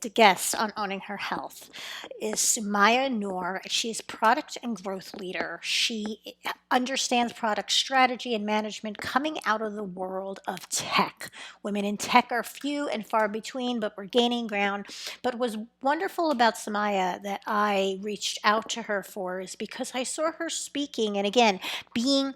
guest on Owning Her Health is Sumaiya Noor. She's product and growth leader. She understands product strategy and management coming out of the world of tech. Women in tech are few and far between, but we're gaining ground. But what's wonderful about Sumaiya that I reached out to her for is because I saw her speaking, and again, being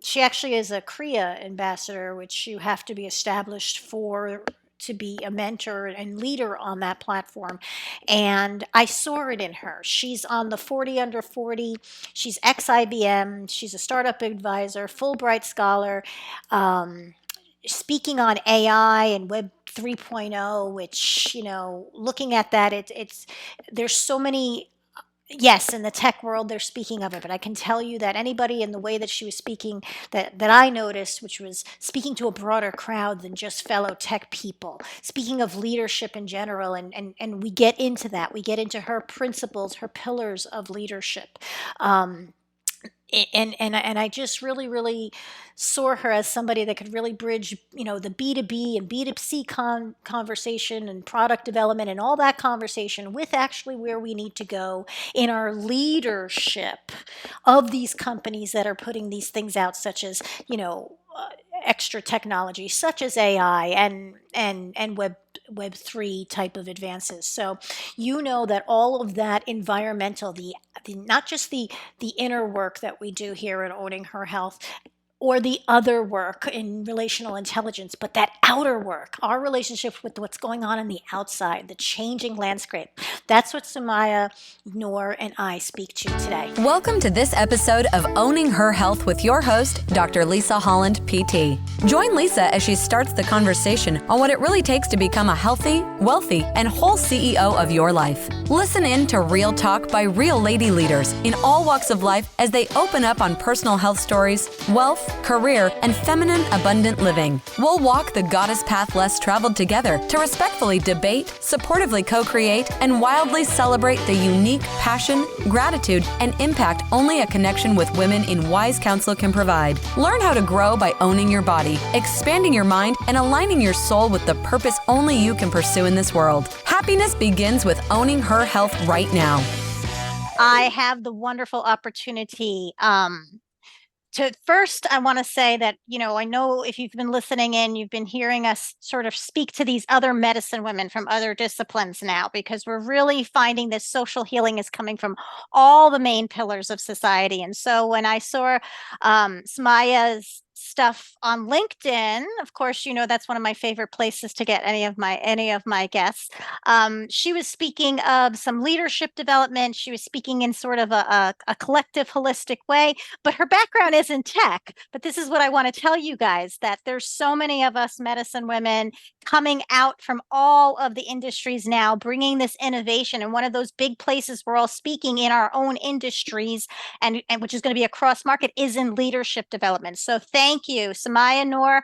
she actually is a Kriya ambassador, which you have to be established for to be a mentor and leader on that platform. And I saw it in her. She's on the 40 under 40. She's ex IBM. She's a startup advisor, Fulbright scholar, speaking on AI and Web 3.0, which, looking at that, it's there's so many. Yes, in the tech world, they're speaking of it, but I can tell you that anybody in the way that she was speaking that I noticed, which was speaking to a broader crowd than just fellow tech people, speaking of leadership in general, and we get into that. We get into her principles, her pillars of leadership. Um, and I just really saw her as somebody that could really bridge, the B2B and B2C conversation and product development and all that conversation with actually where we need to go in our leadership of these companies that are putting these things out, such as, extra technology, such as AI and Web 3 type of advances. So that all of that environmental, the not just the inner work that we do here at Owning Her Health, or the other work in relational intelligence, but that outer work, our relationship with what's going on the outside, the changing landscape. That's what Sumaiya Noor and I speak to today. Welcome to this episode of Owning Her Health with your host, Dr. Lisa Holland, PT. Join Lisa as she starts the conversation on what it really takes to become a healthy, wealthy, and whole CEO of your life. Listen in to real talk by real lady leaders in all walks of life as they open up on personal health stories, wealth, career, and feminine abundant living. We'll walk the goddess path less traveled together to respectfully debate, supportively co-create, and wildly celebrate the unique passion, gratitude, and impact only a connection with women in wise counsel can provide. Learn how to grow by owning your body, expanding your mind, and aligning your soul with the purpose only you can pursue in this world. Happiness begins with owning her health right now. I have the wonderful opportunity first, I want to say that, I know if you've been listening in, you've been hearing us sort of speak to these other medicine women from other disciplines now, because we're really finding that social healing is coming from all the main pillars of society. And so when I saw Sumaiya's stuff on LinkedIn, of course, that's one of my favorite places to get any of my guests. She was speaking of some leadership development. She was speaking in sort of a collective, holistic way, but her background is in tech. But this is what I want to tell you guys, that there's so many of us medicine women coming out from all of the industries now, bringing this innovation. And one of those big places we're all speaking in our own industries, and which is going to be a cross market, is in leadership development. So thank you, Sumaiya Noor,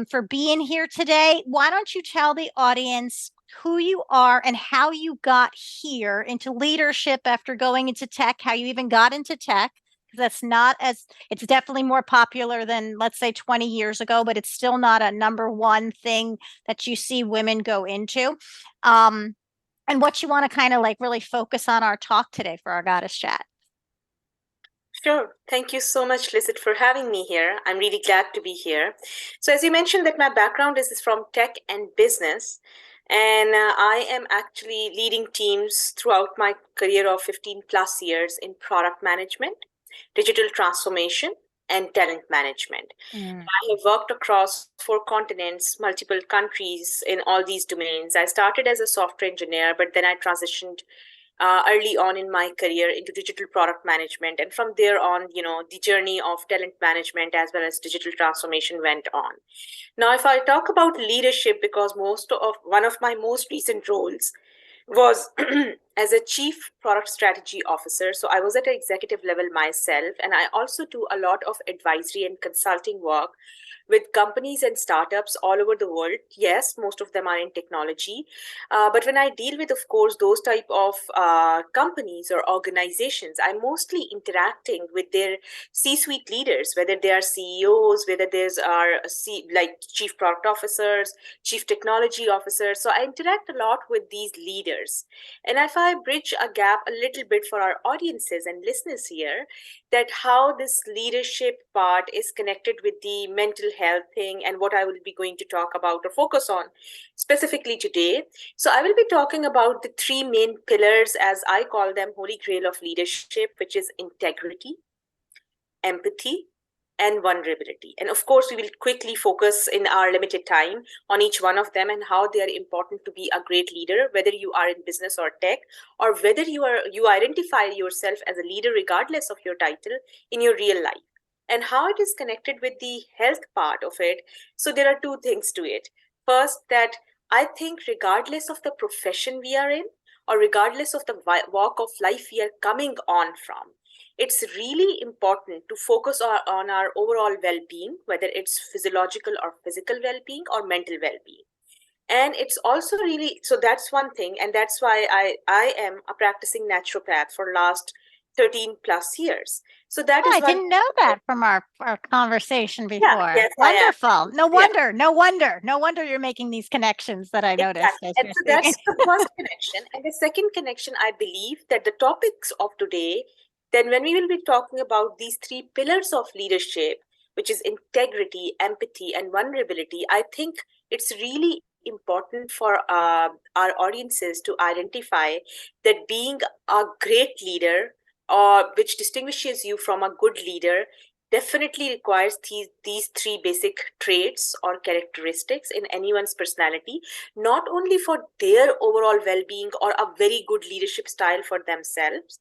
for being here today. Why don't you tell the audience who you are and how you got here into leadership after going into tech, how you even got into tech? That's not it's definitely more popular than, let's say, 20 years ago, but it's still not a number one thing that you see women go into. And what you want to kind of really focus on our talk today for our Goddess Chat. Sure. Thank you so much, Lizette, for having me here. I'm really glad to be here. So as you mentioned, that my background is from tech and business, and I am actually leading teams throughout my career of 15 plus years in product management, digital transformation, and talent management. I have worked across 4 continents, multiple countries in all these domains. I started as a software engineer, but then I transitioned early on in my career into digital product management. And from there on, the journey of talent management as well as digital transformation went on. Now, if I talk about leadership, because one of my most recent roles was as a chief product strategy officer. So I was at an executive level myself, and I also do a lot of advisory and consulting work with companies and startups all over the world. Yes, most of them are in technology. But when I deal with, of course, those type of companies or organizations, I'm mostly interacting with their C-suite leaders, whether they are CEOs, whether there's are like chief product officers, chief technology officers. So I interact a lot with these leaders. And if I bridge a gap a little bit for our audiences and listeners here, that how this leadership part is connected with the mental health thing and what I will be going to talk about or focus on specifically today. So I will be talking about the three main pillars, as I call them, holy grail of leadership, which is integrity, empathy, and vulnerability. And of course, we will quickly focus in our limited time on each one of them and how they are important to be a great leader, whether you are in business or tech, or whether you identify yourself as a leader regardless of your title in your real life, and how it is connected with the health part of it. So there are two things to it. First, that I think regardless of the profession we are in, or regardless of the walk of life we are coming on from, it's really important to focus on our overall well-being, whether it's physiological or physical well-being or mental well-being. And it's also really, so that's one thing, and that's why I am a practicing naturopath for last 13 plus years. So that Oh, is I one. didn't know that from our conversation Yeah, before. yes, I am. Wonderful. No Yeah. wonder, no wonder, no wonder you're making these connections that I noticed Exactly. as And you're so speaking. that's the first connection. And the second connection, I believe that the topics of today, then when we will be talking about these three pillars of leadership, which is integrity, empathy, and vulnerability, I think it's really important for our audiences to identify that being a great leader, or which distinguishes you from a good leader, definitely requires these three basic traits or characteristics in anyone's personality, not only for their overall well-being or a very good leadership style for themselves,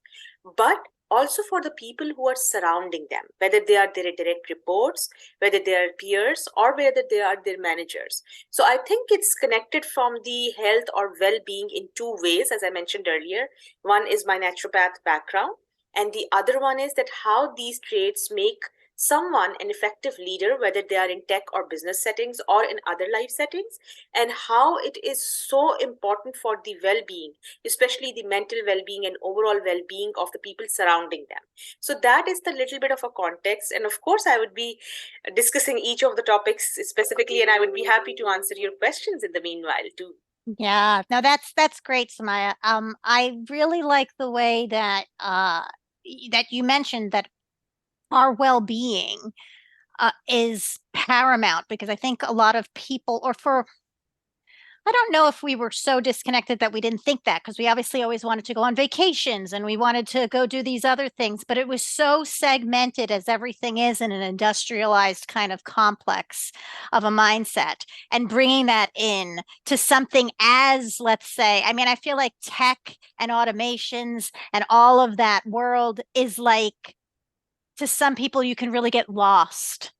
but also for the people who are surrounding them, whether they are their direct reports, whether they are peers, or whether they are their managers. So I think it's connected from the health or well-being in two ways, as I mentioned earlier. One is my naturopath background, and the other one is that how these traits make someone an effective leader, whether they are in tech or business settings or in other life settings, and how it is so important for the well-being, especially the mental well-being and overall well-being of the people surrounding them. So that is the little bit of a context, and of course I would be discussing each of the topics specifically, and I would be happy to answer your questions in the meanwhile too. Yeah, no, that's great, Sumaiya. I really like the way that that you mentioned that our well-being is paramount, because I think a lot of people, or for I don't know if we were so disconnected that we didn't think that, because we obviously always wanted to go on vacations and we wanted to go do these other things, but it was so segmented, as everything is in an industrialized kind of complex of a mindset. And bringing that in to something as, let's say, I mean, I feel like tech and automations and all of that world is like, to some people, you can really get lost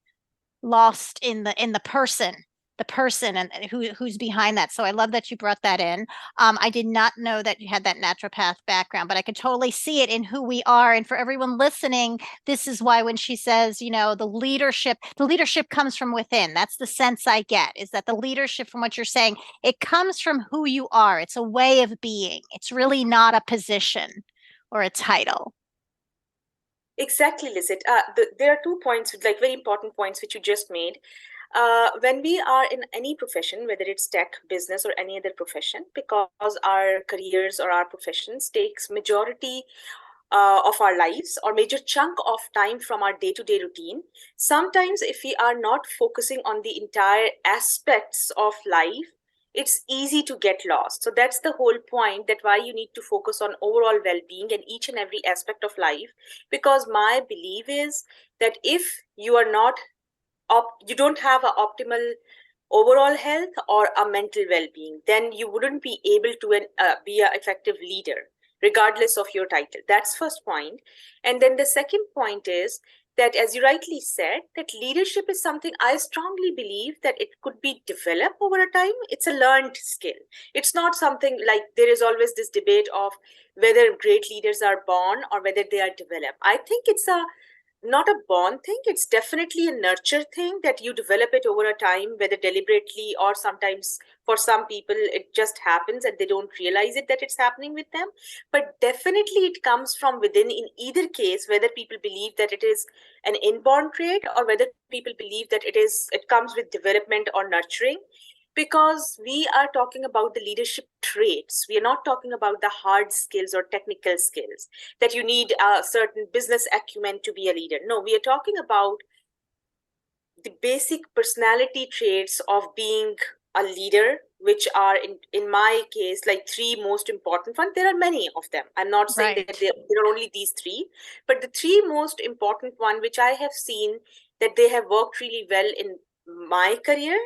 in the person and who's behind that. So I love that you brought that in. I did not know that you had that naturopath background, but I could totally see it in who we are. And for everyone listening, this is why when she says, the leadership comes from within. That's the sense I get, is that the leadership, from what you're saying, it comes from who you are. It's a way of being. It's really not a position or a title. Exactly, Lizette. There are 2 points, like very important points, which you just made. When we are in any profession, whether it's tech, business, or any other profession, because our careers or our professions takes majority of our lives or major chunk of time from our day-to-day routine, sometimes if we are not focusing on the entire aspects of life, it's easy to get lost. So that's the whole point, that why you need to focus on overall well-being and each and every aspect of life. Because my belief is that if you are not you don't have an optimal overall health or a mental well-being, then you wouldn't be able to be an effective leader regardless of your title. That's first point. And then the second point is that, as you rightly said, that leadership is something I strongly believe that it could be developed over a time. It's a learned skill. It's not something like, there is always this debate of whether great leaders are born or whether they are developed. I think it's a not a born thing. It's definitely a nurture thing that you develop it over a time, whether deliberately or sometimes for some people it just happens and they don't realize it that it's happening with them. But definitely it comes from within in either case, whether people believe that it is an inborn trait or whether people believe that it comes with development or nurturing, because we are talking about the leadership traits. We are not talking about the hard skills or technical skills that you need a certain business acumen to be a leader. No, we are talking about the basic personality traits of being a leader, which are in my case like three most important ones. There are many of them. I'm not saying that Right. there are only these three, but the three most important one which I have seen that they have worked really well in my career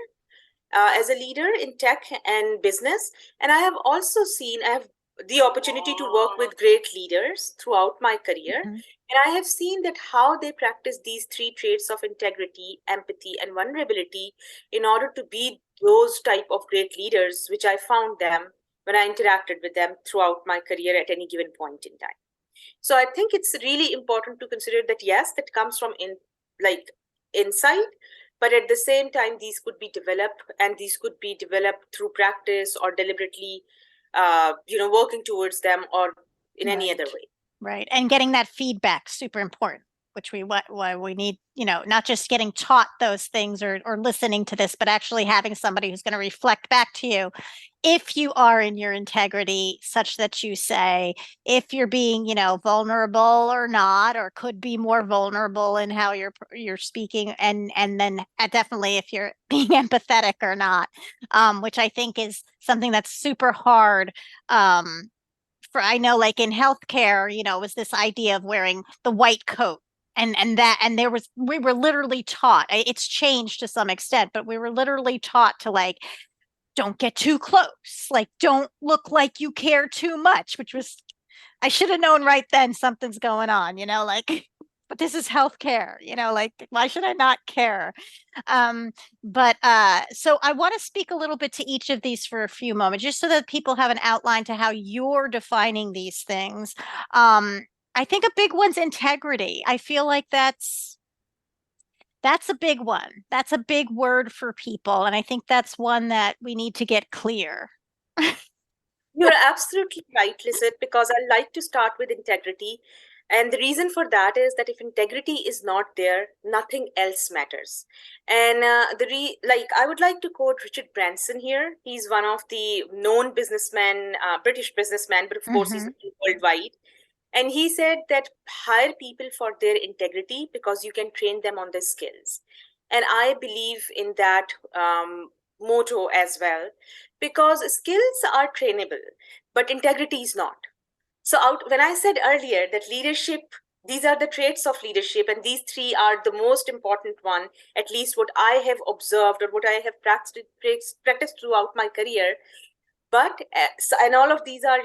as a leader in tech and business. And I have also seen, I have the opportunity to work with great leaders throughout my career. Mhm. And I have seen that how they practice these three traits of integrity, empathy, and vulnerability in order to be those type of great leaders, which I found them when I interacted with them throughout my career at any given point in time. So I think it's really important to consider that yes, that comes from like insight, but at the same time, these could be developed, and these could be developed through practice or deliberately, working towards them or in any other Right. way. Right. And getting that feedback, super important, which why we need, not just getting taught those things or listening to this, but actually having somebody who's going to reflect back to you if you are in your integrity, such that you say if you're being, vulnerable or not, or could be more vulnerable in how you're speaking, and then definitely if you're being empathetic or not, which I think is something that's super hard. For I know like in healthcare, it was this idea of wearing the white coat, and we were literally taught, it's changed to some extent, but we were literally taught to like don't get too close, like don't look like you care too much, which was, I should have known right then something's going on, like but this is healthcare, like why should I not care? Um, but so I want to speak a little bit to each of these for a few moments, just so that people have an outline to how you're defining these things. I think a big one's integrity. I feel like that's a big one. That's a big word for people, and I think that's one that we need to get clear. You're absolutely right, Lizette, because I like to start with integrity. And the reason for that is that if integrity is not there, nothing else matters. And like I would like to quote Richard Branson here. He's one of the known businessmen, British businessman, but of course he's Mm-hmm. worldwide. And he said that hire people for their integrity because you can train them on their skills. And I believe in that motto as well, because skills are trainable, but integrity is not. So out when I said earlier that leadership, these are the traits of leadership, and these three are the most important one, at least what I have observed or what I have practiced throughout my career. But and all of these are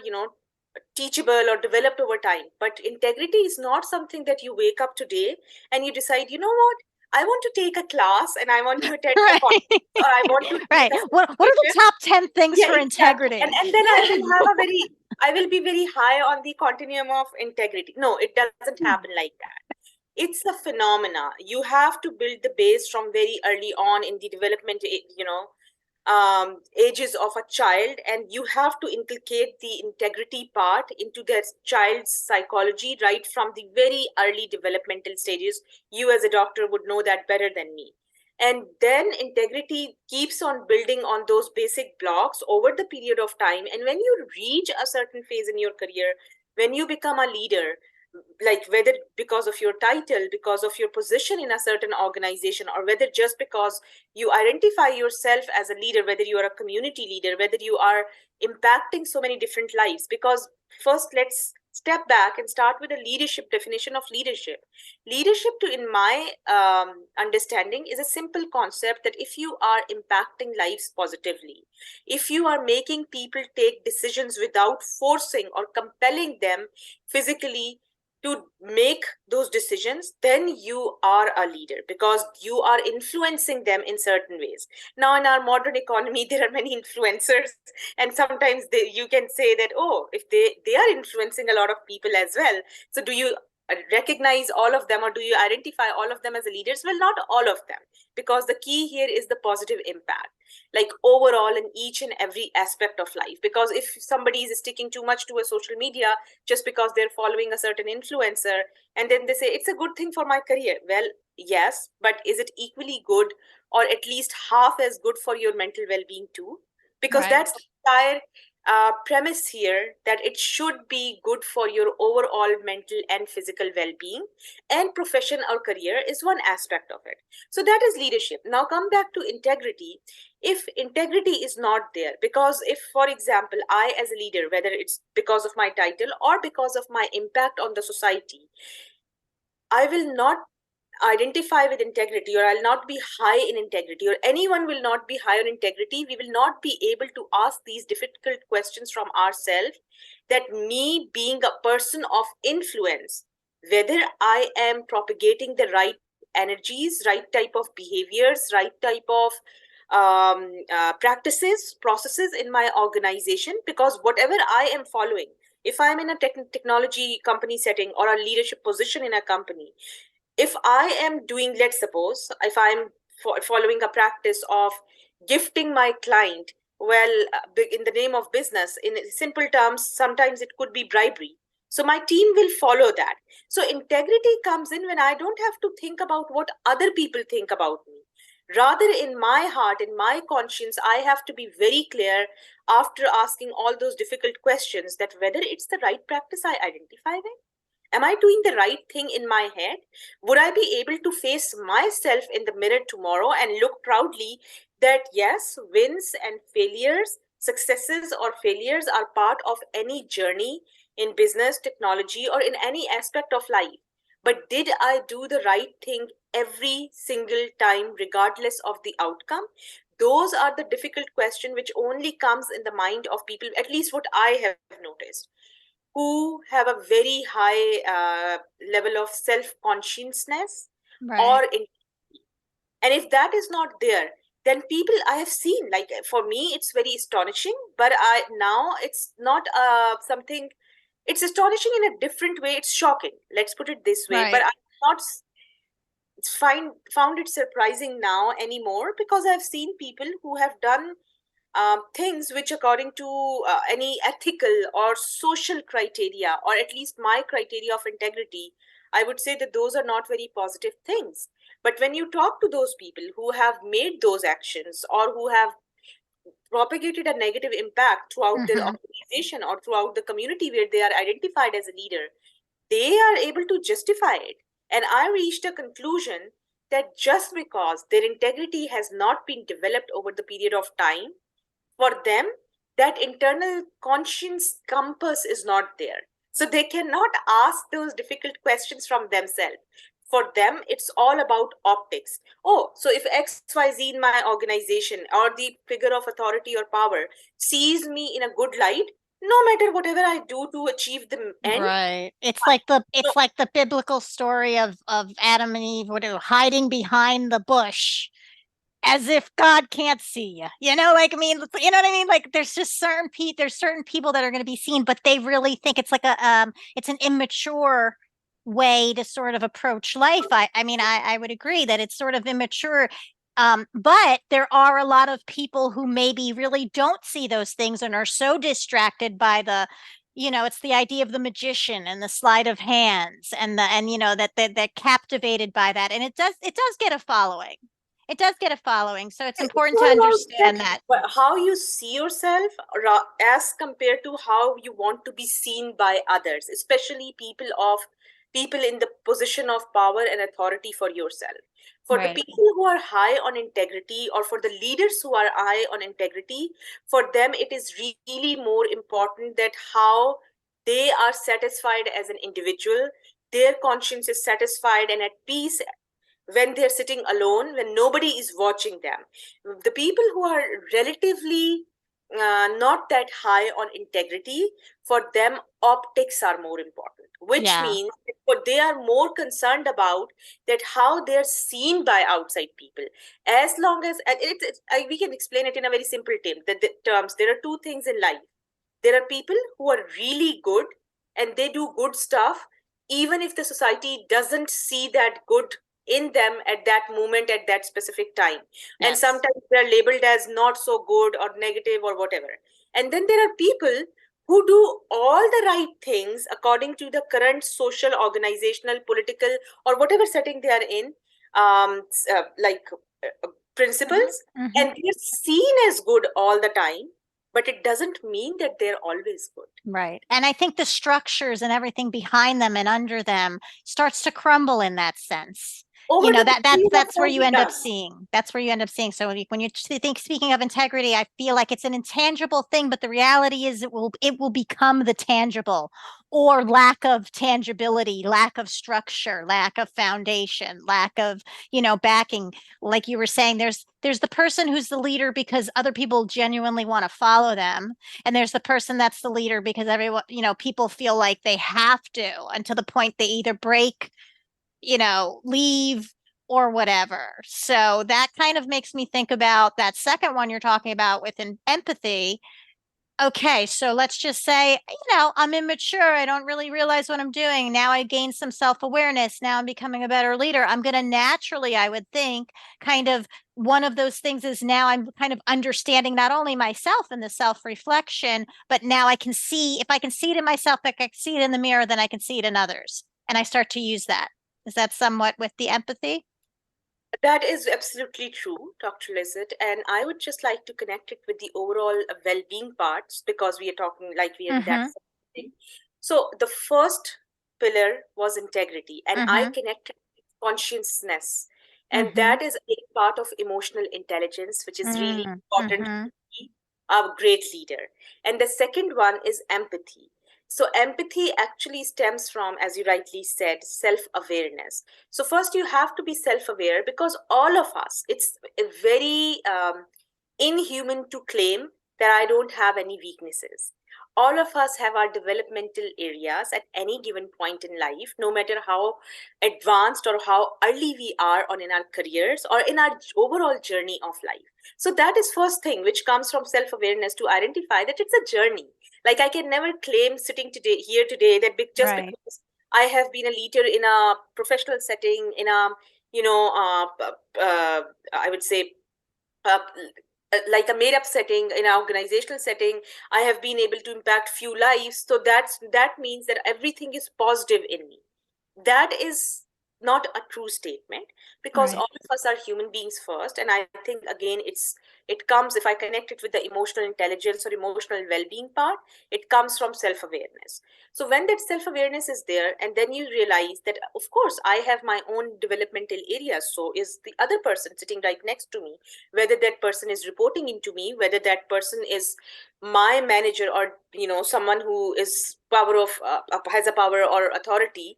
teachable or developed over time. But integrity is not something that you wake up today and you decide, you know what, I want to take a class and I want to attend a Right. conference or I want to take Right. a What are the certification. top 10 things Yeah, for exactly. And integrity? and then I will be very high on the continuum of integrity. No, it doesn't happen like that. It's a phenomena. You have to build the base from very early on in the development, ages of a child, and you have to inculcate the integrity part into their child's psychology right from the very early developmental stages. You as a doctor would know that better than me. And then integrity keeps on building on those basic blocks over the period of time, and when you reach a certain phase in your career, when you become a leader, like whether because of your title, because of your position in a certain organization, or whether just because you identify yourself as a leader, whether you are a community leader, whether you are impacting so many different lives. Because first, let's step back and start with a leadership definition of leadership. Leadership, to in my understanding, is a simple concept that if you are impacting lives positively, if you are making people take decisions without forcing or compelling them physically to make those decisions, then you are a leader because you are influencing them in certain ways. Now, in our modern economy, there are many influencers, and sometimes you can say that, oh, if they are influencing a lot of people as well. So, do you recognize all of them, or do you identify all of them as leaders? Well, not all of them, because the key here is the positive impact, like overall in each and every aspect of life. Because if somebody is sticking too much to a social media just because they're following a certain influencer, and then they say it's a good thing for my career, well, yes, but is it equally good, or at least half as good for your mental well-being too? Because Right. that's the entire premise here, that it should be good for your overall mental and physical well-being, and profession or career is one aspect of it. So that is leadership. Now come back to integrity. If integrity is not there, because if, for example, I as a leader, whether it's because of my title or because of my impact on the society, I will not identify with integrity, or I'll not be high in integrity, or anyone will not be high on integrity, we will not be able to ask these difficult questions from ourselves, that me being a person of influence, whether I am propagating the right energies, right type of behaviors, right type of practices, processes in my organization. Because whatever I am following, if I'm in a technology company setting or a leadership position in a company, if I am doing, let's suppose, if I'm following a practice of gifting my client, well, in the name of business, in simple terms, sometimes it could be bribery. So my team will follow that. So integrity comes in when I don't have to think about what other people think about me. Rather, in my heart, in my conscience, I have to be very clear after asking all those difficult questions, that whether it's the right practice I identify with. Am I doing the right thing in my head? Would I be able to face myself in the mirror tomorrow and look proudly that yes, wins and failures, successes or failures are part of any journey in business, technology, or in any aspect of life? But did I do the right thing every single time, regardless of the outcome? Those are the difficult questions which only comes in the mind of people, at least what I have noticed, who have a very high level of self consciousness, Right. or and if that is not there, then people I have seen, like for me it's very astonishing, but I now it's not something, it's astonishing in a different way, it's shocking, let's put it this way. But Right. I'm not found it surprising now anymore, because I've seen people who have done things which, according to any ethical or social criteria, or at least my criteria of integrity, I would say that those are not very positive things. But when you talk to those people who have made those actions, or who have propagated a negative impact throughout their Hmm. organization or throughout the community where they are identified as a leader, they are able to justify it. And I reached a conclusion that just because their integrity has not been developed over the period of time, for them, that internal conscience compass is not there. So they cannot ask those difficult questions from themselves. For them, it's all about optics. Oh, so if XYZ in my organization, or the figure of authority or power, sees me in a good light, no matter whatever I do to achieve the end, Right. so It's like the biblical story of Adam and Eve, hiding behind the bush, as if God can't see you. Like, I mean, you know what I mean? Like, there's certain people that are going to be seen, but they really think it's like it's an immature way to sort of approach life. I mean, I would agree that it's sort of immature. But there are a lot of people who maybe really don't see those things and are so distracted by it's the idea of the magician and the sleight of hands, and that they're captivated by that. And it does get a following. It does get a following. So it's it's important to all about understand that, that. how you see yourself, as compared to how you want to be seen by others, especially people in the position of power and authority for yourself. For the Right. people who are high on integrity, or for the leaders who are high on integrity, for them it is really more important that how they are satisfied as an individual, their conscience is satisfied and at peace when they're sitting alone, when nobody is watching them. The people who are relatively not that high on integrity, for them optics are more important, which Yeah. means that what they are more concerned about, that how they're seen by outside people. As long as, and we can explain it in a very simple terms, there are two things in life. There are people who are really good and they do good stuff, even if the society doesn't see that good in them at that moment, at that specific time. And Yes. sometimes they're labeled as not so good or negative or whatever. And then there are people who do all the right things according to the current social, organizational, political, or whatever setting they are in, principles, Mm-hmm. and they're seen as good all the time, but it doesn't mean that they're always good. Right. And I think the structures and everything behind them and under them starts to crumble in that sense. Over You know, the period of that's where time, you it end up does. seeing. That's where you end up seeing. So when you think, speaking of integrity, I feel like it's an intangible thing, but the reality is it will become the tangible, or lack of tangibility, lack of structure, lack of foundation, lack of, backing. Like you were saying, there's the person who's the leader because other people genuinely want to follow them. And there's the person that's the leader because everyone, people feel like they have to, until the point they either break, leave, or whatever. So that kind of makes me think about that second one you're talking about with empathy. Okay, so let's just say, I'm immature. I don't really realize what I'm doing. Now I gain some self-awareness. Now I'm becoming a better leader. I'm going to naturally, I would think, kind of one of those things is now I'm kind of understanding not only myself and the self-reflection, but now I can see, if I can see it in myself, if I can see it in the mirror, then I can see it in others. And I start to use that. Is that somewhat with the empathy? That is absolutely true, Dr. Lizette. And I would just like to connect it with the overall well-being parts, because we are talking like we are in that Mm-hmm. thing. So the first pillar was integrity, and I Mm-hmm. connected with consciousness. And Mm-hmm. that is a part of emotional intelligence, which is really important Mm-hmm. to be a great leader. And the second one is empathy. So empathy actually stems from, as you rightly said, self-awareness. So first you have to be self-aware, because all of us, it's very inhuman to claim that I don't have any weaknesses. All of us have our developmental areas at any given point in life, no matter how advanced or how early we are on in our careers or in our overall journey of life. So that is first thing which comes from self-awareness, to identify that it's a journey. Like I can never claim sitting today here today that just Right. because I have been a leader in a professional setting, in a you know, I would say, uh, like a made up setting, in an organizational setting, I have been able to impact few lives. So that means that everything is positive in me. That is not a true statement, because Right. all of us are human beings first. And I think again, it comes, if I connect it with the emotional intelligence or emotional well-being part, it comes from self-awareness. So when that self-awareness is there, and then you realize that of course I have my own developmental areas, so is the other person sitting right next to me, whether that person is reporting into me, whether that person is my manager, or someone who is power of has a power or authority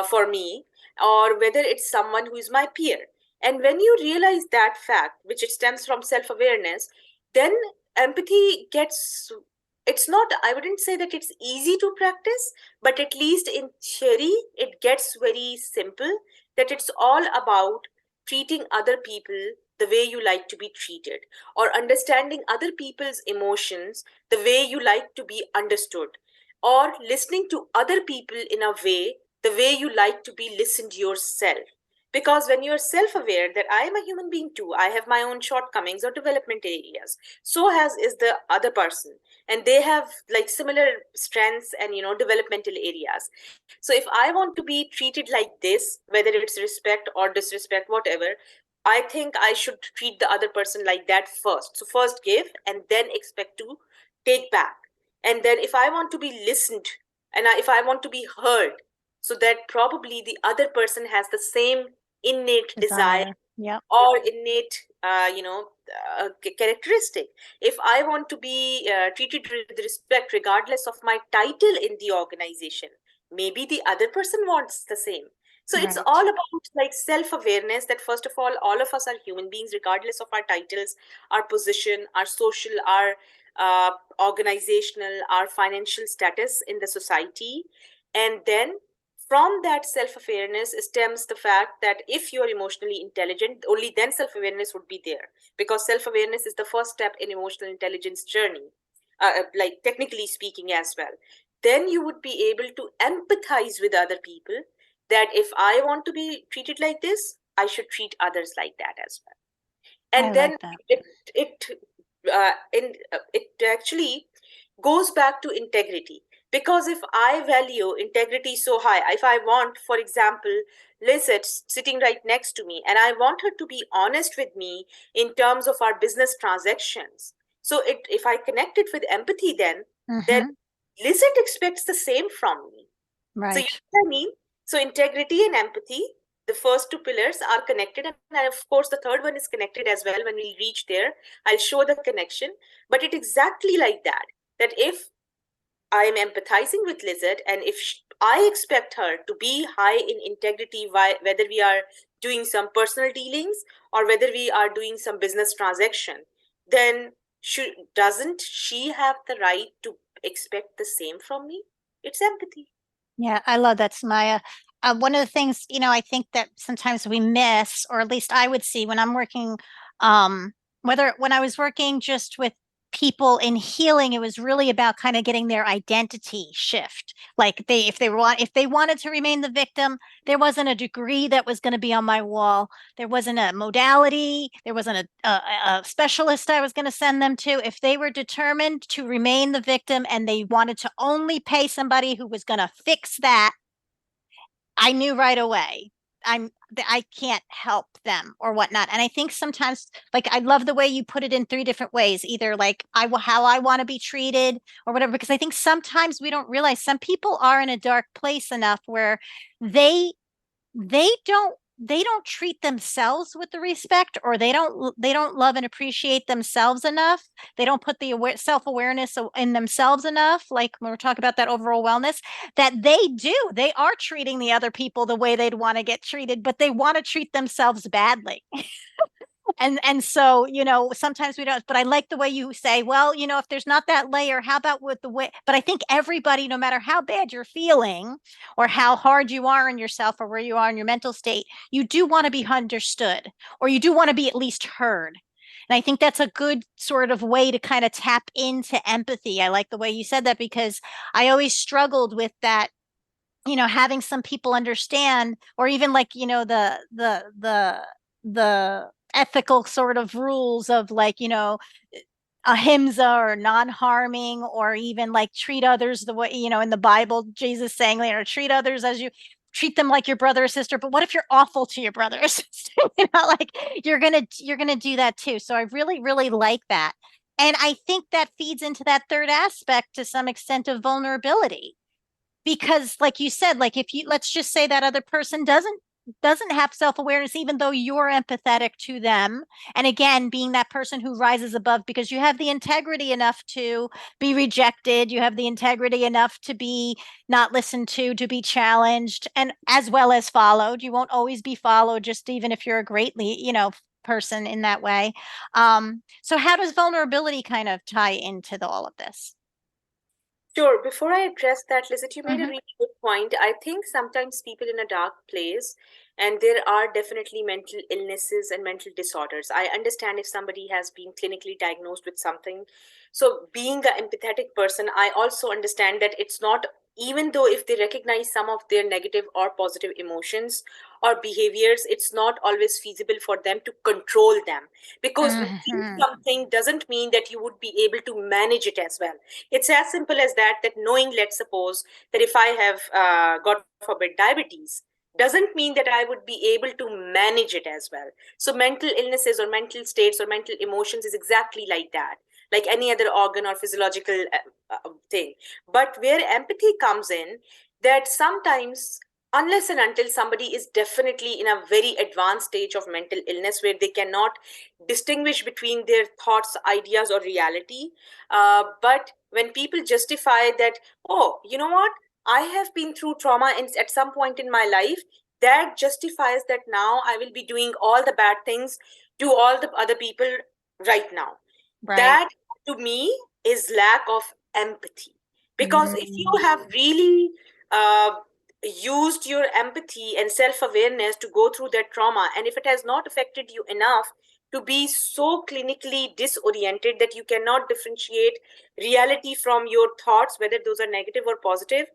for me, or whether it's someone who is my peer. And when you realize that fact, which it stems from self-awareness, then empathy gets, it's not, I wouldn't say that it's easy to practice, but at least in theory it gets very simple, that it's all about treating other people the way you like to be treated, or understanding other people's emotions the way you like to be understood, or listening to other people in a way the way you like to be listened yourself. Because when you're self-aware that I am a human being too, I have my own shortcomings or development areas, so has is the other person, and they have like similar strengths and developmental areas. So if I want to be treated like this, whether it's respect or disrespect, whatever, I think I should treat the other person like that first. So first give and then expect to take back. And then if I want to be listened, and if I want to be heard, so that probably the other person has the same innate desire Desire. Yep. or innate characteristic. If I want to be treated with respect regardless of my title in the organization, maybe the other person wants the same. So it's Right. all about like self awareness, that first of all of us are human beings regardless of our titles, our position, our social, our uh, organizational, our financial status in the society. And then from that self-awareness stems the fact that if you're emotionally intelligent, only then self-awareness would be there, because self-awareness is the first step in emotional intelligence journey, like technically speaking as well. then you would be able to empathize with other people, that if I want to be treated like this, I should treat others like that as well. I And then like that. it actually goes back to integrity, because if I value integrity so high, if I want, for example, Lizette sitting right next to me, and I want her to be honest with me in terms of our business transactions, so if I connect it with empathy, then Mm-hmm. Lizette expects the same from me. So you Right. know what I mean? So integrity and empathy, the first two pillars are connected, and of course the third one is connected as well. When we reach there, I'll show the connection. But it's exactly like that. That if I am empathizing with Lizette, and if I expect her to be high in integrity, whether we are doing some personal dealings or whether we are doing some business transaction, then doesn't she have the right to expect the same from me? It's empathy. Yeah, I love that, Samaya. One of the things, I think that sometimes we miss, or at least I would see when I'm working, whether when I was working just with people in healing, it was really about kind of getting their identity shift. Like if they wanted to remain the victim, there wasn't a degree that was going to be on my wall. There wasn't a modality. There wasn't a specialist I was going to send them to. If they were determined to remain the victim and they wanted to only pay somebody who was going to fix that, I knew right away I can't help them or whatnot. And I think sometimes, like, I love the way you put it in three different ways, either like how I want to be treated or whatever, because I think sometimes we don't realize some people are in a dark place enough where they they don't treat themselves with the respect, or they don't love and appreciate themselves enough. They don't put the self-awareness in themselves enough, like when we're talking about that overall wellness, that they are treating the other people the way they'd want to get treated, but they want to treat themselves badly. And so, sometimes we don't, but I like the way you say, well, if there's not that layer, how about with the way, but I think everybody, no matter how bad you're feeling or how hard you are in yourself or where you are in your mental state, you do want to be understood, or you do want to be at least heard. And I think that's a good sort of way to kind of tap into empathy. I like the way you said that, because I always struggled with that, having some people understand, or even like, the ethical sort of rules of, like, ahimsa or non-harming, or even like treat others the way, in the Bible, Jesus saying, treat others as you treat them like your brother or sister. But what if you're awful to your brother or sister? Like, you're gonna do that too. So I really, really like that. And I think that feeds into that third aspect to some extent of vulnerability, because like you said, like, if you, let's just say that other person doesn't have self-awareness, even though you're empathetic to them, and again, being that person who rises above because you have the integrity enough to be rejected, you have the integrity enough to be not listened to be challenged, and as well as followed. You won't always be followed, just even if you're a greatly, person in that way. So how does vulnerability kind of tie into all of this? Sure. Before I address that, Lizette, you made a Mm-hmm. really good point. I think sometimes people in a dark place, and there are definitely mental illnesses and mental disorders. I understand if somebody has been clinically diagnosed with something. So, being an empathetic person, I also understand that it's not, even though if they recognize some of their negative or positive emotions or behaviors, it's not always feasible for them to control them. Because knowing Mm-hmm. something doesn't mean that you would be able to manage it as well. It's as simple as that, that knowing, let's suppose that if I have, God forbid, diabetes, doesn't mean that I would be able to manage it as well. So mental illnesses or mental states or mental emotions is exactly like that, like any other organ or physiological thing. But where empathy comes in, that sometimes, unless and until somebody is definitely in a very advanced stage of mental illness where they cannot distinguish between their thoughts, ideas, or reality, but when people justify that, oh, you know what, I have been through trauma at some point in my life, that justifies that now I will be doing all the bad things to all the other people right now. Right. That, to me, is lack of empathy. Because if you Mm. have really used your empathy and self awareness to go through that trauma, and if it has not affected you enough to be so clinically disoriented that you cannot differentiate reality from your thoughts, whether those are negative or positive.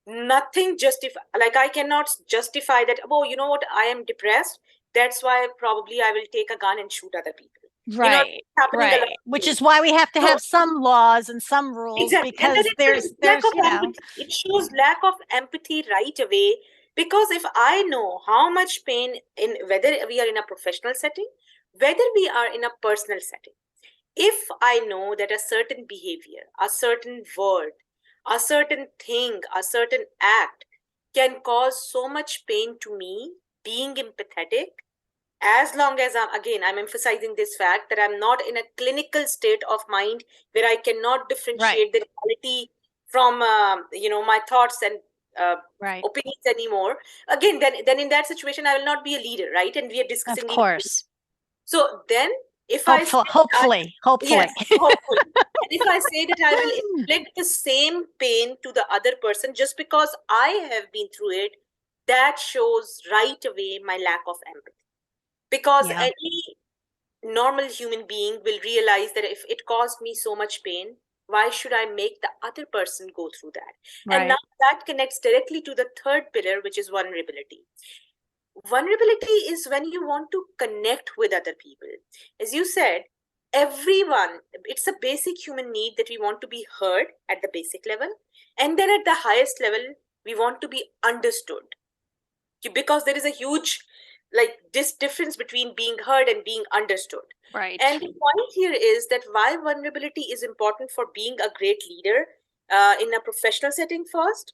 Nothing justify, like I cannot justify that, oh, you know what, I am depressed, that's why probably I will take a gun and shoot other people. Right, It's happening a lot right. Which today. is why we have to So have some laws and some rules, exactly, and then because it's a lack there's, of empathy. It shows lack of empathy right away, because if I know how much pain, in whether we are in a professional setting, whether we are in a personal setting, if I know that a certain behavior, a certain word, a certain thing, a certain act can cause so much pain to me, being empathetic, as long as I'm emphasizing this fact that I'm not in a clinical state of mind where I cannot right, differentiate the reality from my thoughts and uh, right. opinions anymore. Again, then in that situation I will not be a leader, right? And we are Of discussing leadership. course. So then, if I say Hopefully. yes, hopefully, and if I say that I will inflict the same pain to the other person just because I have been through it, that shows right away my lack of empathy. Because Yeah, any normal human being will realize that if it caused me so much pain, why should I make the other person go through that? And now right. that connects directly to the third pillar, which is vulnerability. Vulnerability is when you want to connect with other people. As you said, everyone, it's a basic human need that we want to be heard at the basic level. And then at the highest level, we want to be understood, because there is a huge this difference between being heard and being understood. Right. And the point here is that why vulnerability is important for being a great leader in a professional setting first,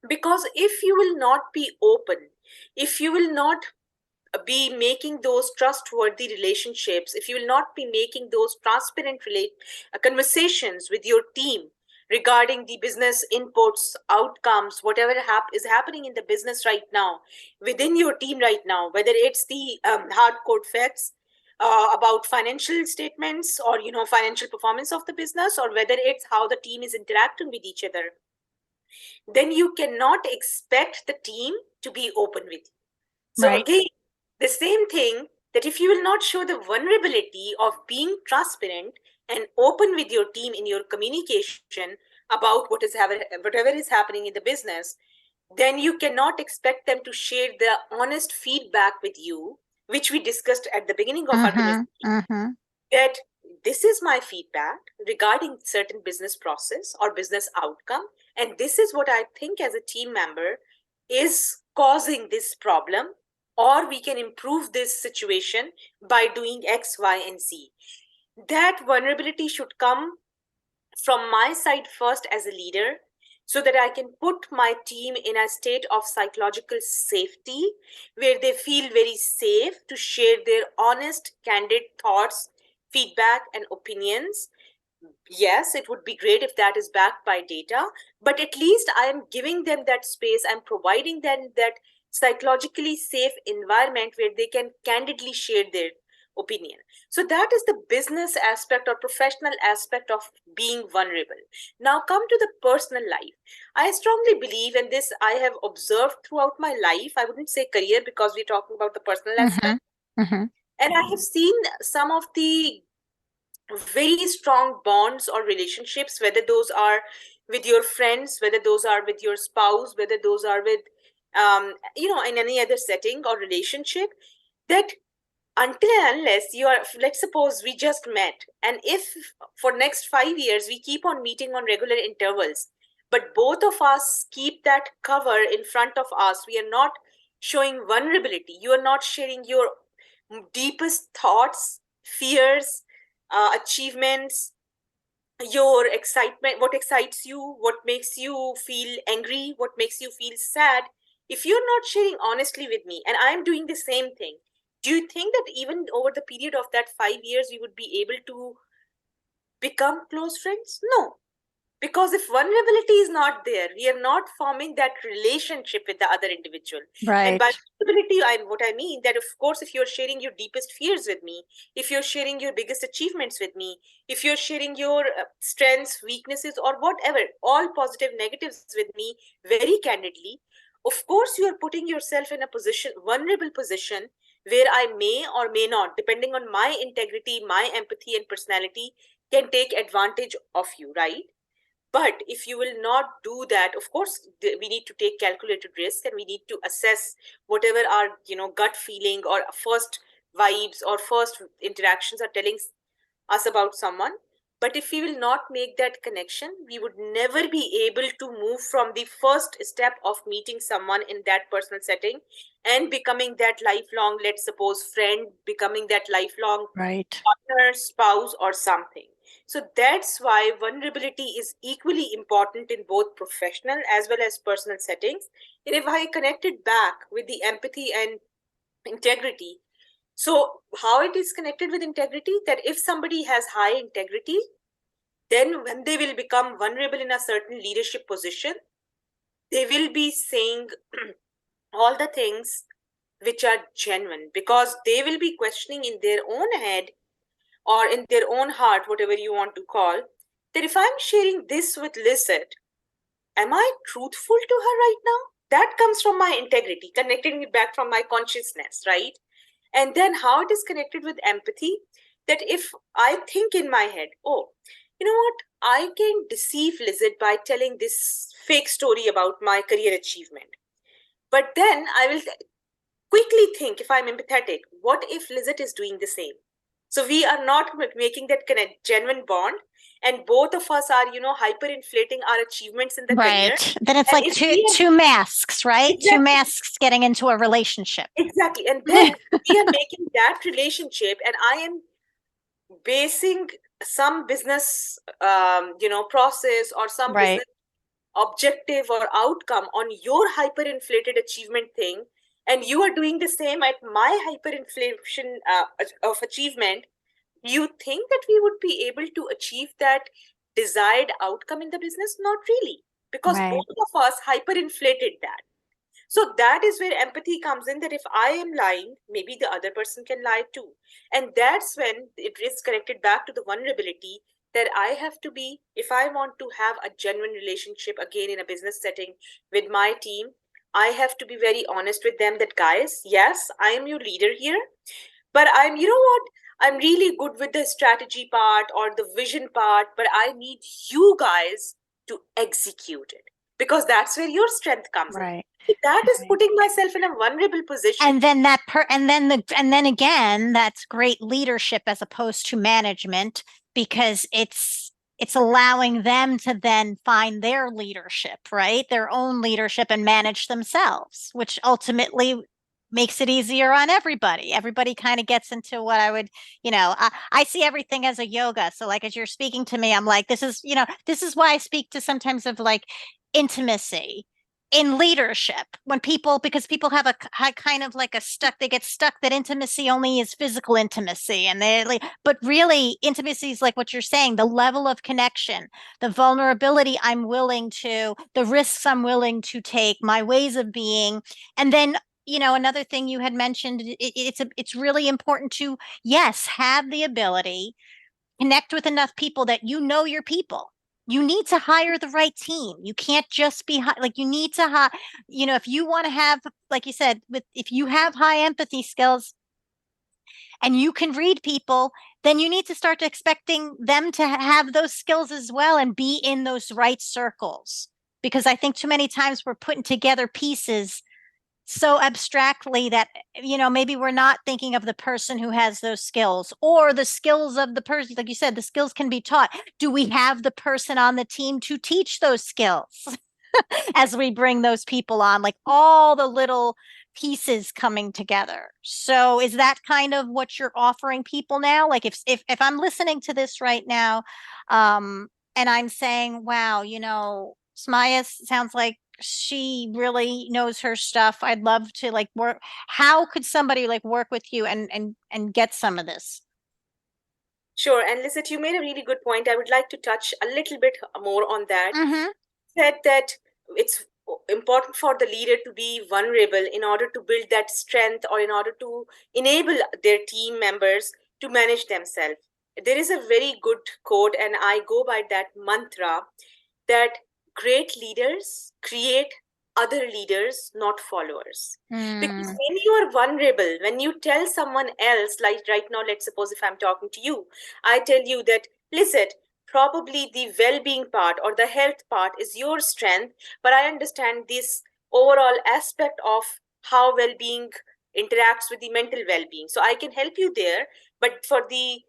because if you will not be open, if you will not be making those trustworthy relationships, if you will not be making those transparent conversations with your team regarding the business inputs, outcomes, whatever is happening in the business right now, within your team right now, whether it's the hardcore facts about financial statements or financial performance of the business, or whether it's how the team is interacting with each other, then you cannot expect the team to be open with you. So Right. again, the same thing, that if you will not show the vulnerability of being transparent and open with your team in your communication about whatever is happening in the business, then you cannot expect them to share the honest feedback with you, which we discussed at the beginning of our Mm-hmm. conversation, Mm-hmm. that this is my feedback regarding certain business process or business outcome, and this is what I think as a team member is causing this problem, or we can improve this situation by doing X, Y, and Z. That vulnerability should come from my side first as a leader, so that I can put my team in a state of psychological safety where they feel very safe to share their honest, candid thoughts, feedback, and opinions. Yes, it would be great if that is backed by data, but at least I am giving them that space. I'm providing them that psychologically safe environment where they can candidly share their opinion. So that is the business aspect or professional aspect of being vulnerable. Now come to the personal life. I strongly believe, and this I have observed throughout my life, I wouldn't say career because we're talking about the personal Mm-hmm. aspect, Mm-hmm. and I have seen some of the very strong bonds or relationships, whether those are with your friends, whether those are with your spouse, whether those are with in any other setting or relationship, that until and unless you are, let's suppose we just met, and if for next 5 years we keep on meeting on regular intervals, but both of us keep that cover in front of us, we are not showing vulnerability, you are not sharing your deepest thoughts, fears, achievements, your excitement, what excites you, what makes you feel angry, what makes you feel sad. If you're not sharing honestly with me and I am doing the same thing, do you think that even over the period of that 5 years we would be able to become close friends? No, because if vulnerability is not there, we are not forming that relationship with the other individual. And by Right. vulnerability, what I mean that, of course, if you're sharing your deepest fears with me, if you're sharing your biggest achievements with me, if you're sharing your strengths, weaknesses, or whatever, all positive, negatives with me very candidly, of course, you are putting yourself in a position, vulnerable position, where I may or may not, depending on my integrity, my empathy, and personality, can take advantage of you, right? But if you will not do that, of course, we need to take calculated risk, and we need to assess whatever our gut feeling or first vibes or first interactions are telling us about someone. But if we will not make that connection, we would never be able to move from the first step of meeting someone in that personal setting and becoming that lifelong, let's suppose, friend, becoming that lifelong Right. partner, spouse, or something. So that's why vulnerability is equally important in both professional as well as personal settings. And if I connect it back with the empathy and integrity, so how it is connected with integrity, that if somebody has high integrity, then when they will become vulnerable in a certain leadership position, they will be saying all the things which are genuine, because they will be questioning in their own head or in their own heart, whatever you want to call, that if I'm sharing this with Lizette, am I truthful to her right now? That comes from my integrity, connecting it back from my consciousness, right? And then how it is connected with empathy, that if I think in my head, oh, you know what, I can deceive Lizette by telling this fake story about my career achievement. But then I will quickly think, if I'm empathetic, what if Lizette is doing the same? So we are not making that genuine bond, and both of us are, hyperinflating our achievements in the career. Right. Then it's And like if two masks, right? Two exactly, masks getting into a relationship. exactly, and then we are making that relationship, and I am basing some business, process or some Right. business objective or outcome on your hyperinflated achievement thing, and you are doing the same at my hyperinflation of achievement. You think that we would be able to achieve that desired outcome in the business? Not really, because Right. both of us hyperinflated that. So that is where empathy comes in, that if I am lying, maybe the other person can lie too. And that's when it is connected back to the vulnerability, that I have to be, if I want to have a genuine relationship again in a business setting with my team, I have to be very honest with them that, guys, yes, I am your leader here, but I'm, I'm really good with the strategy part or the vision part, but I need you guys to execute it, because that's where your strength comes in. Right. That is Right. putting myself in a vulnerable position. And then and then again, that's great leadership as opposed to management, because it's allowing them to then find their leadership, right? Their own leadership, and manage themselves, which ultimately makes it easier on everybody. Everybody kind of gets into what I would, I see everything as a yoga. So like as you're speaking to me, I'm like, this is why I speak to sometimes of like intimacy in leadership, when people, because people have a kind of like a stuck, they get stuck that intimacy only is physical intimacy, and they like, but really intimacy is like what you're saying, the level of connection, the vulnerability I'm willing to, the risks I'm willing to take, my ways of being. And then another thing you had mentioned, it's really important to, yes, have the ability, connect with enough people that your people. You need to hire the right team. You can't just be like, you need to hire, if you want to have, like you said, if you have high empathy skills and you can read people, then you need to start expecting them to have those skills as well and be in those right circles. Because I think too many times we're putting together pieces so abstractly that maybe we're not thinking of the person who has those skills, or the skills of the person. Like you said, the skills can be taught. Do we have the person on the team to teach those skills as we bring those people on, like all the little pieces coming together? So is that kind of what you're offering people now? Like if I'm listening to this right now, and I'm saying, wow, Sumaiya sounds like she really knows her stuff. I'd love to like work. How could somebody like work with you and get some of this? Sure. And Lizette, you made a really good point. I would like to touch a little bit more on that. Mm-hmm. Said that it's important for the leader to be vulnerable in order to build that strength, or in order to enable their team members to manage themselves. There is a very good quote, and I go by that mantra, that great leaders create other leaders, not followers. Because Mm, when you are vulnerable, when you tell someone else, like right now, let's suppose if I'm talking to you, I tell you that, listen, probably the well-being part or the health part is your strength, but I understand this overall aspect of how well-being interacts with the mental well-being. So I can help you there, but for the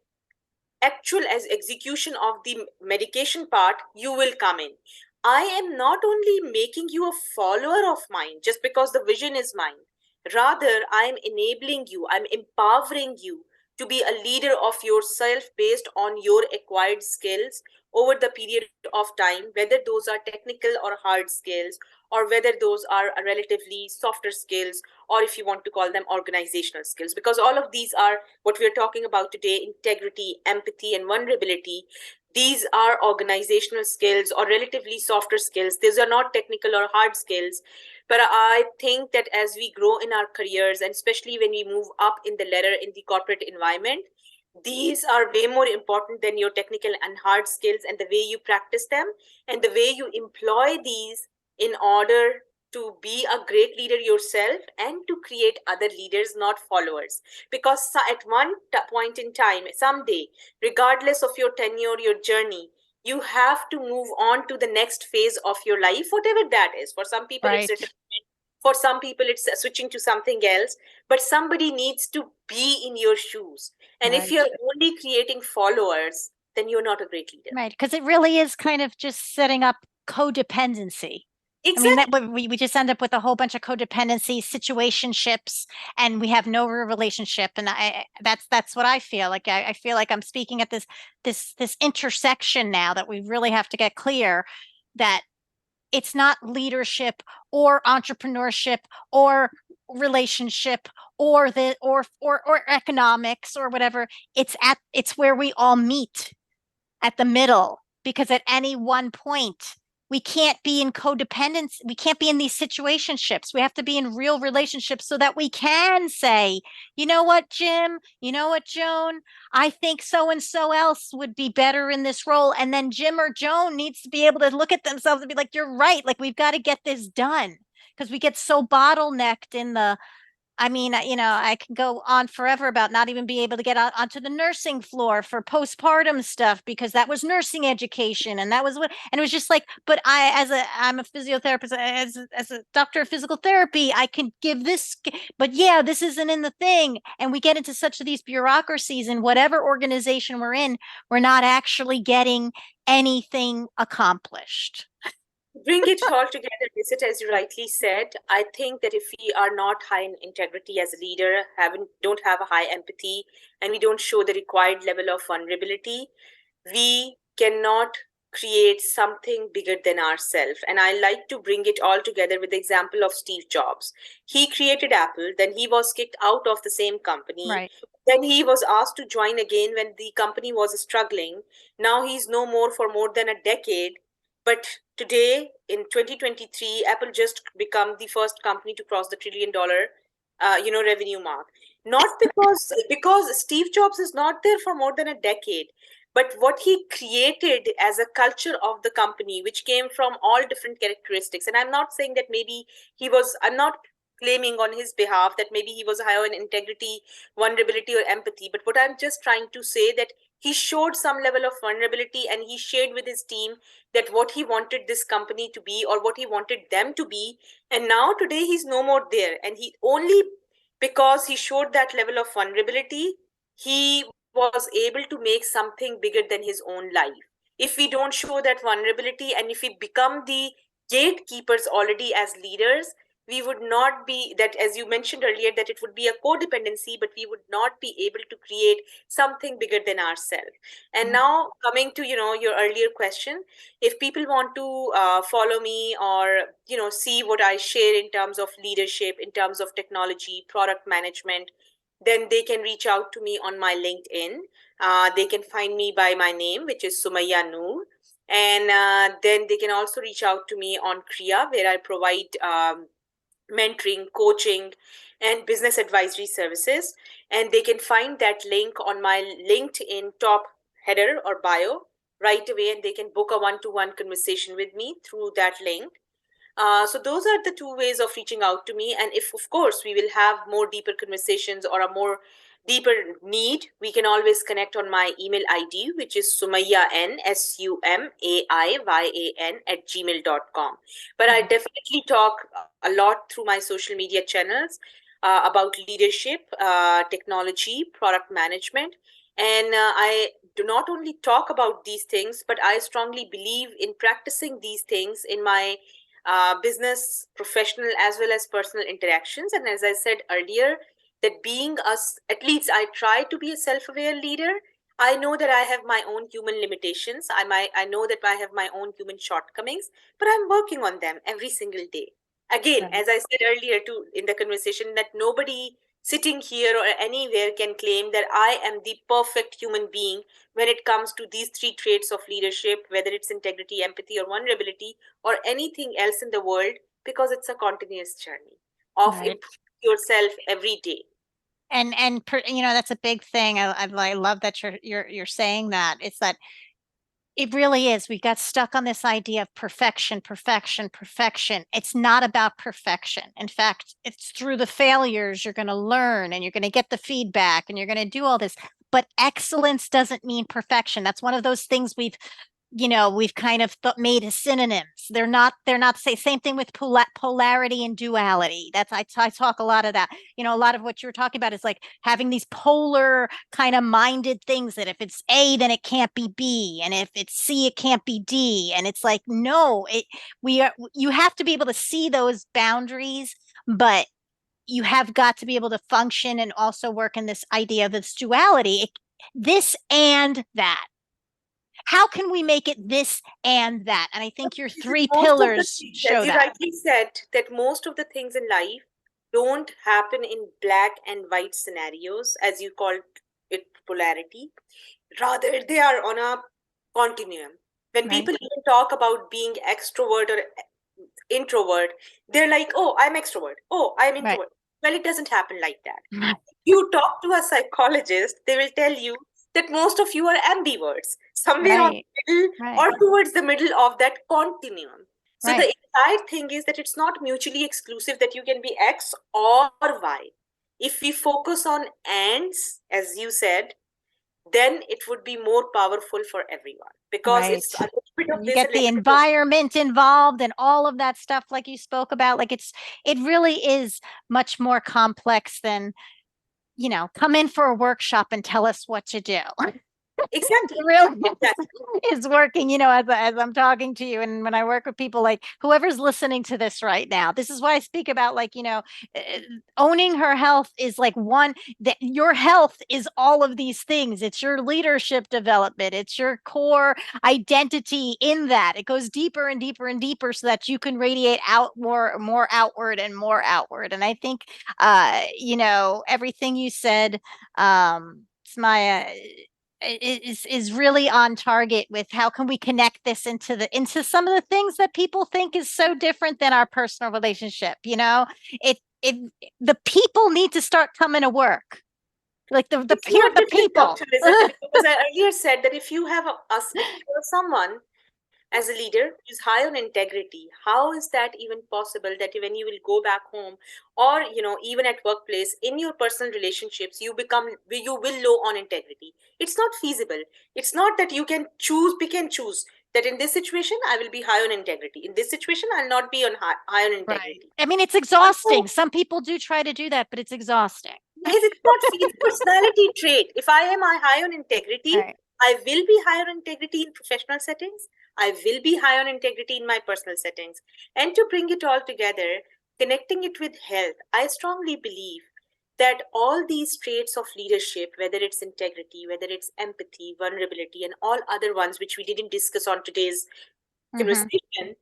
actual as execution of the medication part, you will come in. I am not only making you a follower of mine just because the vision is mine. Rather, I am enabling you, I'm empowering you to be a leader of yourself based on your acquired skills over the period of time, whether those are technical or hard skills, or whether those are relatively softer skills, or if you want to call them organizational skills, because all of these are what we're talking about today: integrity, empathy, and vulnerability. These are organizational skills or relatively softer skills. These are not technical or hard skills. But I think that as we grow in our careers, and especially when we move up in the ladder in the corporate environment, these are way more important than your technical and hard skills, and the way you practice them and the way you employ these in order to be a great leader yourself and to create other leaders, not followers. Because at one point in time, someday, regardless of your tenure, your journey, you have to move on to the next phase of your life, whatever that is. For some people, it's right, retirement. For some people, it's switching to something else. But somebody needs to be in your shoes. And if right, you're only creating followers, then you're not a great leader. right. Because it really is kind of just setting up codependency. I mean, that Exactly. we just end up with a whole bunch of codependency, situationships, and we have no real relationship. And that's what I feel like. I feel like I'm speaking at this intersection now that we really have to get clear that it's not leadership or entrepreneurship or relationship or the or economics or whatever. It's where we all meet at the middle, because at any one point we can't be in codependence, we can't be in these situationships, we have to be in real relationships so that we can say, you know what, Jim, you know what, Joan, I think so and so else would be better in this role. And then Jim or Joan needs to be able to look at themselves and be like, you're right, like we've got to get this done, because we get so bottlenecked in the, I mean, I can go on forever about not even being able to get onto the nursing floor for postpartum stuff, because that was nursing education and that was what, and it was just like, but I'm a physiotherapist, as a doctor of physical therapy, I can give this, but yeah, this isn't in the thing. And we get into such of these bureaucracies in whatever organization we're in, we're not actually getting anything accomplished. Bring it all together, visit, as you rightly said. I think that if we are not high in integrity as a leader, don't have a high empathy, and we don't show the required level of vulnerability, we cannot create something bigger than ourselves. And I like to bring it all together with the example of Steve Jobs. He created Apple, then he was kicked out of the same company. Right. Then he was asked to join again when the company was struggling. Now he's no more for more than a decade. But today, in 2023, Apple just become the first company to cross the $1 trillion, revenue mark. Not because Steve Jobs is not there for more than a decade, but what he created as a culture of the company, which came from all different characteristics. And I'm not saying that maybe I'm not claiming on his behalf that maybe he was higher in integrity, vulnerability, or empathy. But what I'm just trying to say that he showed some level of vulnerability, and he shared with his team that what he wanted this company to be or what he wanted them to be. And now today he's no more there. And he only because he showed that level of vulnerability, he was able to make something bigger than his own life. If we don't show that vulnerability and if we become the gatekeepers already as leaders, we would not be that, as you mentioned earlier, that it would be a codependency, but we would not be able to create something bigger than ourselves. And now coming to your earlier question, if people want to follow me or see what I share in terms of leadership, in terms of technology, product management, then they can reach out to me on my LinkedIn. They can find me by my name, which is Sumaiya Noor. And then they can also reach out to me on Kriya, where I provide mentoring, coaching, and business advisory services. And they can find that link on my LinkedIn top header or bio right away, and they can book a one-to-one conversation with me through that link. So those are the two ways of reaching out to me. And if, of course, we will have more deeper conversations or a more deeper need, we can always connect on my email ID, which is Sumaiyan, Sumaiyan @gmail.com. But I definitely talk a lot through my social media channels about leadership, technology, product management. And I do not only talk about these things, but I strongly believe in practicing these things in my business, professional, as well as personal interactions. And as I said earlier, that being us, at least I try to be a self-aware leader. I know that I have my own human limitations. I know that I have my own human shortcomings, but I'm working on them every single day. Again, Right. as I said earlier too in the conversation, that nobody sitting here or anywhere can claim that I am the perfect human being when it comes to these three traits of leadership, whether it's integrity, empathy, or vulnerability, or anything else in the world, because it's a continuous journey of Right. improving yourself every day. That's a big thing. I love that you're saying that. It's that it really is. We got stuck on this idea of perfection, perfection, perfection. It's not about perfection. In fact, it's through the failures you're going to learn and you're going to get the feedback and you're going to do all this. But excellence doesn't mean perfection. That's one of those things we've kind of made as synonyms. They're not say same thing with polarity and duality. I talk a lot of that. A lot of what you're talking about is like having these polar kind of minded things that if it's A, then it can't be B, and if it's C, it can't be D. And it's like, no, you have to be able to see those boundaries, but you have got to be able to function and also work in this idea of this duality, this and that. How can we make it this and that? And I think your three Most of the pillars things, show as you that. rightly said, that most of the things in life don't happen in black and white scenarios, as you called it polarity. Rather, they are on a continuum. When Right, people even talk about being extrovert or introvert, they're like, oh, I'm extrovert. Oh, I'm right, introvert. Well, it doesn't happen like that. You talk to a psychologist, they will tell you that most of you are ambiverts, somewhere on right, the middle right, or towards the middle of that continuum. So right, the entire thing is that it's not mutually exclusive that you can be X or Y. If we focus on ands, as you said, then it would be more powerful for everyone because right. it's a little bit of You this get and a the little bit of environment involved and all of that stuff, like you spoke about. Like it really is much more complex than, come in for a workshop and tell us what to do. exactly. Really Exactly. is working, as I'm talking to you. And when I work with people, like whoever's listening to this right now, this is why I speak about like, eh, owning her health is like one that your health is all of these things. It's your leadership development, it's your core identity in that. It goes deeper and deeper and deeper so that you can radiate out more outward and more outward. And I think everything you said, Smaya, is really on target with how can we connect this into some of the things that people think is so different than our personal relationship. It the people need to start coming to work, like the It's here not the different, people. Dr. Elizabeth, because I earlier said that if you have if you have someone as a leader who's high on integrity, how is that even possible that when you will go back home or even at workplace in your personal relationships you will low on integrity? It's not feasible. It's not that you can pick and choose that in this situation I will be high on integrity, in this situation I'll not be high on Right. integrity. I mean, it's Also, exhausting. Some people do try to do that, but it's exhausting. is it's not it's personality trait. If I am high on integrity, Right. I will be high on integrity in professional settings. I will be high on integrity in my personal settings. And to bring it all together, connecting it with health, I strongly believe that all these traits of leadership, whether it's integrity, whether it's empathy, vulnerability, and all other ones which we didn't discuss on today's Mm-hmm. conversation,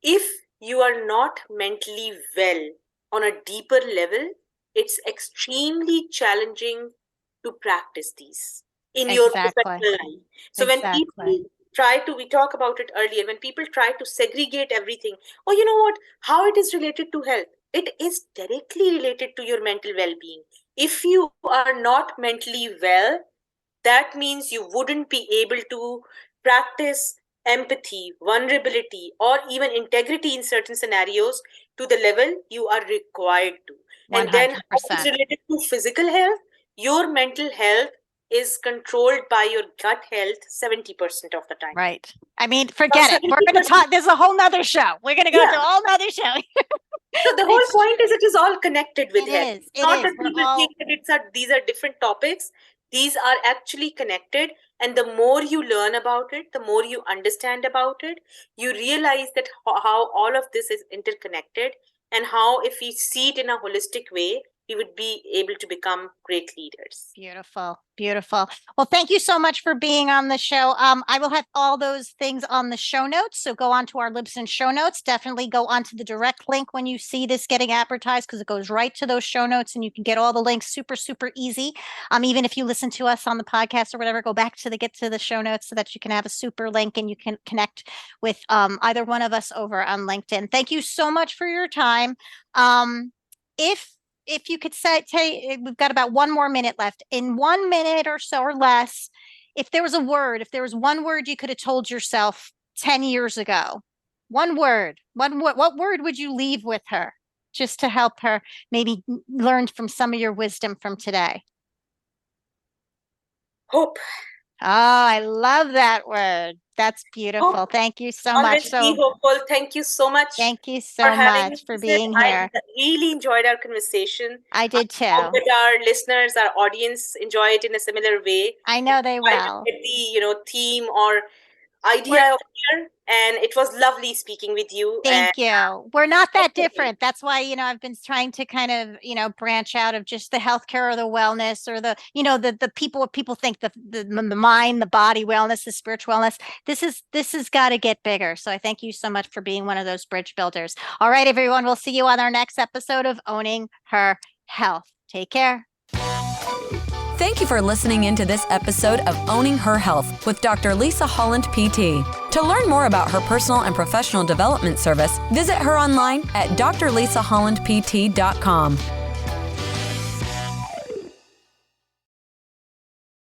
if you are not mentally well on a deeper level, it's extremely challenging to practice these in your Exactly. professional life. So when Exactly. people we talk about it earlier, when people try to segregate everything, oh, you know what, how it is related to health? It is directly related to your mental well being. If you are not mentally well, that means you wouldn't be able to practice empathy, vulnerability, or even integrity in certain scenarios to the level you are required to. And then how it's 100%. related to physical health, your mental health is controlled by your gut health 70% of the time. Right. I mean, Now, forget it. We're going to 70%. talk. There's a whole nother show. We're going to go Yeah. to a whole nother show. So the whole It's point is it is all connected with It health. is. It's It not is. that We're people all think that these are different topics. These are actually connected. And the more you learn about it, the more you understand about it, you realize that how all of this is interconnected, and how if we see it in a holistic way, we would be able to become great leaders. beautiful. Beautiful. Well, thank you so much for being on the show. I will have all those things on the show notes. So go on to our Libsyn show notes. Definitely go onto the direct link when you see this getting advertised, because it goes right to those show notes and you can get all the links super, super easy. Even if you listen to us on the podcast or whatever, go back to get to the show notes so that you can have a super link and you can connect with either one of us over on LinkedIn. Thank you so much for your time. If you could we've got about 1 more minute left. In 1 minute or so or less, if there was one word you could have told yourself 10 years ago, what word would you leave with her just to help her maybe learn from some of your wisdom from today? Hope. Oh, I love that word. That's beautiful. Hope. Thank you so much. Always be hopeful. Thank you so much Thank you for so having much me. for Lizette. being I here. really enjoyed our conversation. I did too. Hope that our listeners, our audience, enjoy it in a similar way. I know they Try to will. get the theme or idea of here, and it was lovely speaking with you. And Thank you. We're not that hopefully- different. That's why, I've been trying to kind of, branch out of just the healthcare or the wellness or the people, what people think the mind, the body wellness, the spiritual wellness. This has got to get bigger. So I thank you so much for being one of those bridge builders. All right, everyone. We'll see you on our next episode of Owning Her Health. Take care. Thank you for listening into this episode of Owning Her Health with Dr. Lisa Holland, PT. To learn more about her personal and professional development service, visit her online at drlisahollandpt.com.